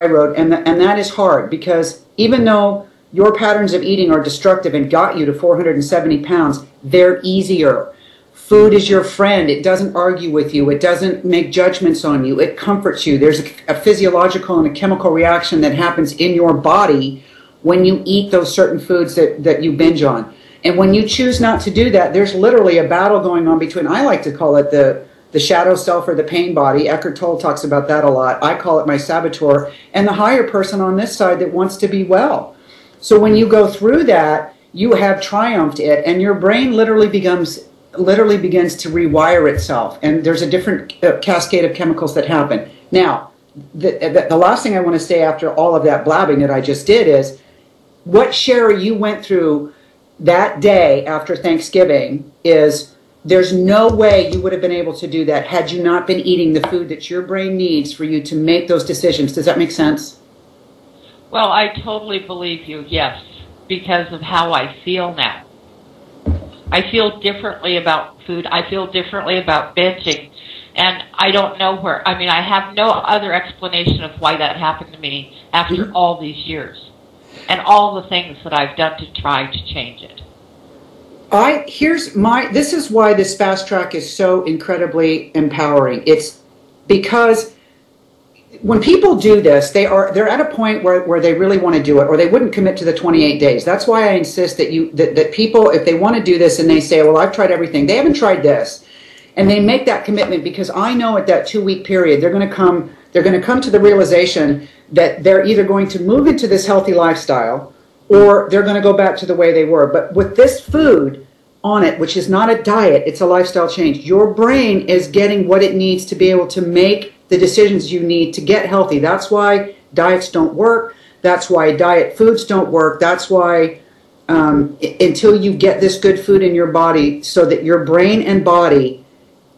road, and that is hard because even though your patterns of eating are destructive and got you to 470 pounds, they're easier. Food is your friend. It doesn't argue with you. It doesn't make judgments on you. It comforts you. There's a physiological and a chemical reaction that happens in your body when you eat those certain foods that you binge on. And when you choose not to do that, there's literally a battle going on between, I like to call it the shadow self or the pain body. Eckhart Tolle talks about that a lot. I call it my saboteur, and the higher person on this side that wants to be well. So when you go through that, you have triumphed it, and your brain literally begins to rewire itself, and there's a different cascade of chemicals that happen. Now, the last thing I want to say after all of that blabbing that I just did is, what, Sherry, you went through that day after Thanksgiving is, there's no way you would have been able to do that had you not been eating the food that your brain needs for you to make those decisions. Does that make sense? Well, I totally believe you, yes, because of how I feel now. I feel differently about food. I feel differently about binging. And I don't know where, I mean, I have no other explanation of why that happened to me after all these years and all the things that I've done to try to change it. This is why this fast track is so incredibly empowering. It's because when people do this, they're at a point where they really want to do it, or they wouldn't commit to the 28 days. That's why I insist that people, if they want to do this and they say, well, I've tried everything, they haven't tried this, and they make that commitment, because I know at that 2-week period they're going to come to the realization that they're either going to move into this healthy lifestyle or they're going to go back to the way they were. But with this food on it, which is not a diet, it's a lifestyle change, your brain is getting what it needs to be able to make the decisions you need to get healthy. That's why diets don't work. That's why diet foods don't work. That's why until you get this good food in your body so that your brain and body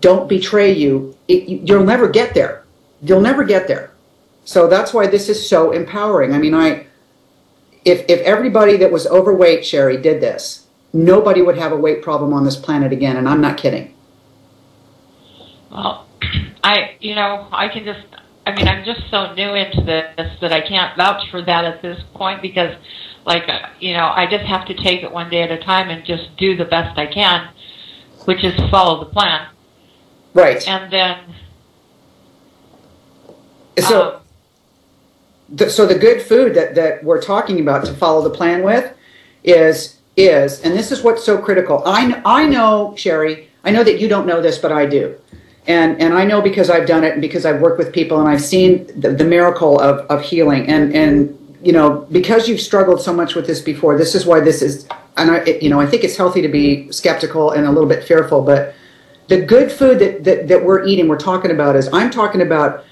don't betray you, you'll never get there. You'll never get there. So that's why this is so empowering. I mean, if everybody that was overweight, Sherry, did this, nobody would have a weight problem on this planet again, and I'm not kidding. Well, I'm just so new into this that I can't vouch for that at this point, because, I just have to take it one day at a time and just do the best I can, which is follow the plan. Right. And then... So the good food that we're talking about to follow the plan with is, and this is what's so critical. I know, Sherry, I know that you don't know this, but I do. And I know because I've done it and because I've worked with people and I've seen the miracle of healing. And because you've struggled so much with this before, this is why this is, and I think it's healthy to be skeptical and a little bit fearful, but the good food that we're eating, we're talking about is, I'm talking about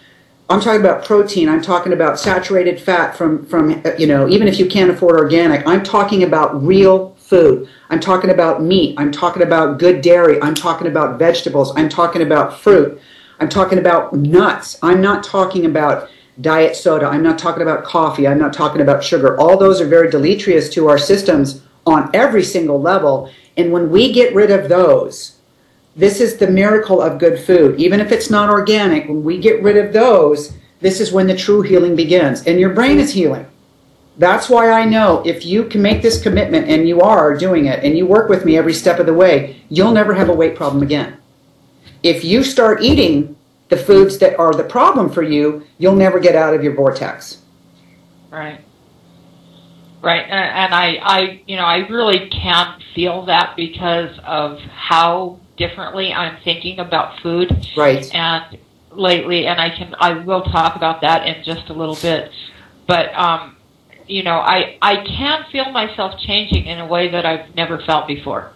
protein. I'm talking about saturated fat from even if you can't afford organic. I'm talking about real food. I'm talking about meat. I'm talking about good dairy. I'm talking about vegetables. I'm talking about fruit. I'm talking about nuts. I'm not talking about diet soda. I'm not talking about coffee. I'm not talking about sugar. All those are very deleterious to our systems on every single level. And when we get rid of those, this is the miracle of good food. Even if it's not organic, when we get rid of those, this is when the true healing begins. And your brain is healing. That's why I know if you can make this commitment, and you are doing it, and you work with me every step of the way, you'll never have a weight problem again. If you start eating the foods that are the problem for you, you'll never get out of your vortex. Right. Right. And I really can feel that because of how differently I'm thinking about food. Right. And lately, and I will talk about that in just a little bit, but I can feel myself changing in a way that I've never felt before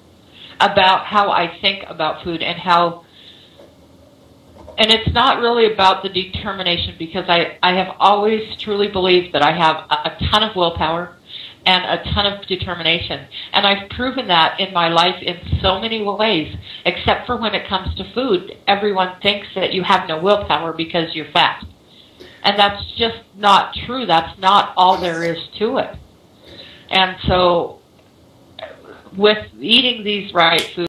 about how I think about food and it's not really about the determination, because I have always truly believed that I have a ton of willpower and a ton of determination. And I've proven that in my life in so many ways, except for when it comes to food. Everyone thinks that you have no willpower because you're fat. And that's just not true. That's not all there is to it. And so with eating these right foods,